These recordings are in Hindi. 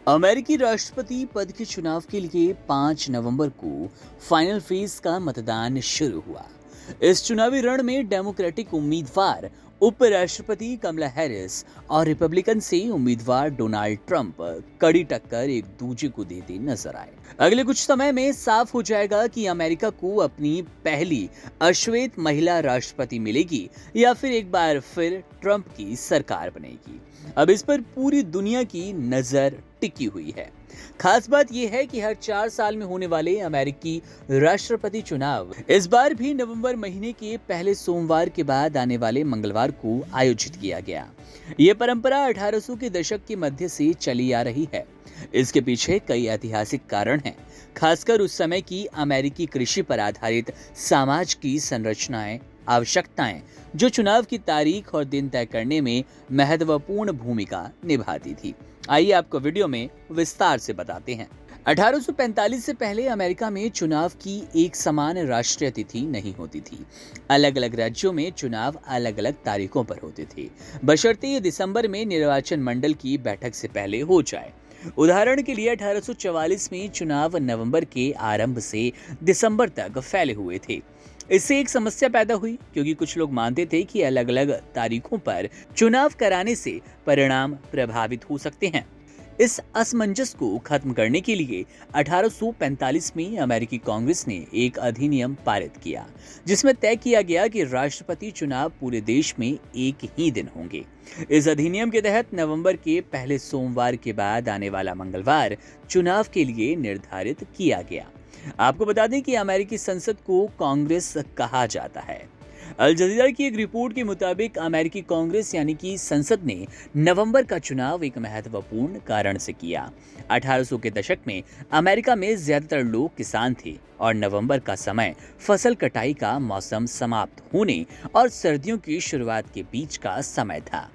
अमेरिकी राष्ट्रपति पद के चुनाव के लिए 5 नवंबर को फाइनल फेज का मतदान शुरू हुआ। इस चुनावी रण में डेमोक्रेटिक उम्मीदवार उपराष्ट्रपति कमला हैरिस और रिपब्लिकन से उम्मीदवार डोनाल्ड ट्रंप कड़ी टक्कर एक दूसरे को देते नजर आए। अगले कुछ समय में साफ हो जाएगा कि अमेरिका को अपनी पहली अश्वेत महिला राष्ट्रपति मिलेगी या फिर एक बार फिर ट्रंप की सरकार बनेगी। अब इस पर पूरी दुनिया की नजर टिकी हुई है। खास बात यह है कि हर 4 साल में होने वाले अमेरिकी राष्ट्रपति चुनाव इस बार भी नवंबर महीने के पहले सोमवार के बाद आने वाले मंगलवार को आयोजित किया गया। यह परंपरा 1800 के दशक के मध्य से चली आ रही है। इसके पीछे कई ऐतिहासिक कारण हैं, खासकर उस समय की अमेरिकी कृषि पर आधारित समाज की संरचनाएं, आवश्यकताएं जो चुनाव की तारीख और दिन तय करने में महत्वपूर्ण भूमिका निभाती थी। आइए आपको वीडियो में विस्तार से बताते हैं। 1845 से पहले अमेरिका में चुनाव की एक समान राष्ट्रीय तिथि नहीं होती थी। अलग अलग राज्यों में चुनाव अलग अलग तारीखों पर होते थे, बशर्ते ये दिसंबर में निर्वाचन मंडल की बैठक से पहले हो जाए। उदाहरण के लिए 1844 में चुनाव नवंबर के आरंभ से दिसंबर तक फैले हुए थे। इससे एक समस्या पैदा हुई, क्योंकि कुछ लोग मानते थे कि अलग अलग तारीखों पर चुनाव कराने से परिणाम प्रभावित हो सकते हैं। इस असमंजस को खत्म करने के लिए 1845 में अमेरिकी कांग्रेस ने एक अधिनियम पारित किया, जिसमें तय किया गया कि राष्ट्रपति चुनाव पूरे देश में एक ही दिन होंगे। इस अधिनियम के तहत नवंबर के पहले सोमवार के बाद आने वाला मंगलवार चुनाव के लिए निर्धारित किया गया। आपको बता दें कि अमेरिकी संसद को कांग्रेस कहा जाता है। अल जजीरा की एक रिपोर्ट के मुताबिक अमेरिकी कांग्रेस यानी कि संसद ने नवंबर का चुनाव एक महत्वपूर्ण कारण से किया। 1800 के दशक में अमेरिका में ज्यादातर लोग किसान थे और नवंबर का समय फसल कटाई का मौसम समाप्त होने और सर्दियों की शुरुआत के बीच का समय था।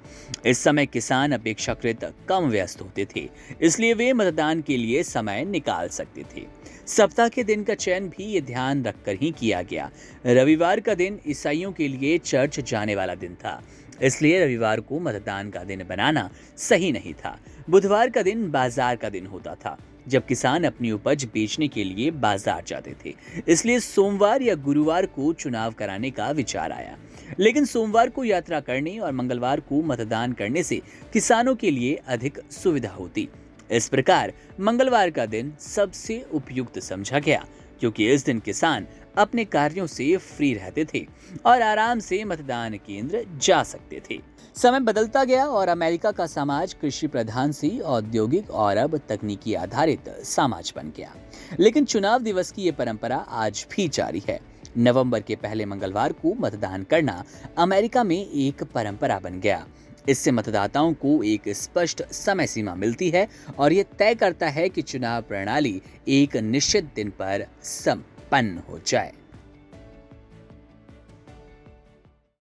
इस समय किसान अपेक्षाकृत कम व्यस्त होते थे, इसलिए वे मतदान के लिए समय निकाल सकते थे। सप्ताह के दिन का चयन भी ये ध्यान रखकर ही किया गया। रविवार का दिन ईसाइयों के लिए चर्च जाने वाला दिन था, इसलिए रविवार को मतदान का दिन बनाना सही नहीं था। बुधवार का दिन बाजार का दिन होता था, जब किसान अपनी उपज बेचने के लिए बाजार जाते थे, इसलिए सोमवार या गुरुवार को चुनाव कराने का विचार आया। लेकिन सोमवार को यात्रा करने और मंगलवार को मतदान करने से किसानों के लिए अधिक सुविधा होती। इस प्रकार मंगलवार का दिन सबसे उपयुक्त समझा गया, क्योंकि इस दिन किसान अपने कार्यों से फ्री रहते थे और आराम से मतदान केंद्र जा सकते थे। समय बदलता गया और अमेरिका का समाज कृषि प्रधान से औद्योगिक और अब तकनीकी आधारित समाज बन गया। लेकिन चुनाव दिवस की ये परंपरा आज भी जारी है। नवंबर के पहले मंगलवार को मतदान करना अमेरिका में एक परंपरा बन गया। इससे मतदाताओं को एक स्पष्ट समय सीमा मिलती है और यह तय करता है कि चुनाव प्रणाली एक निश्चित दिन पर संपन्न हो जाए।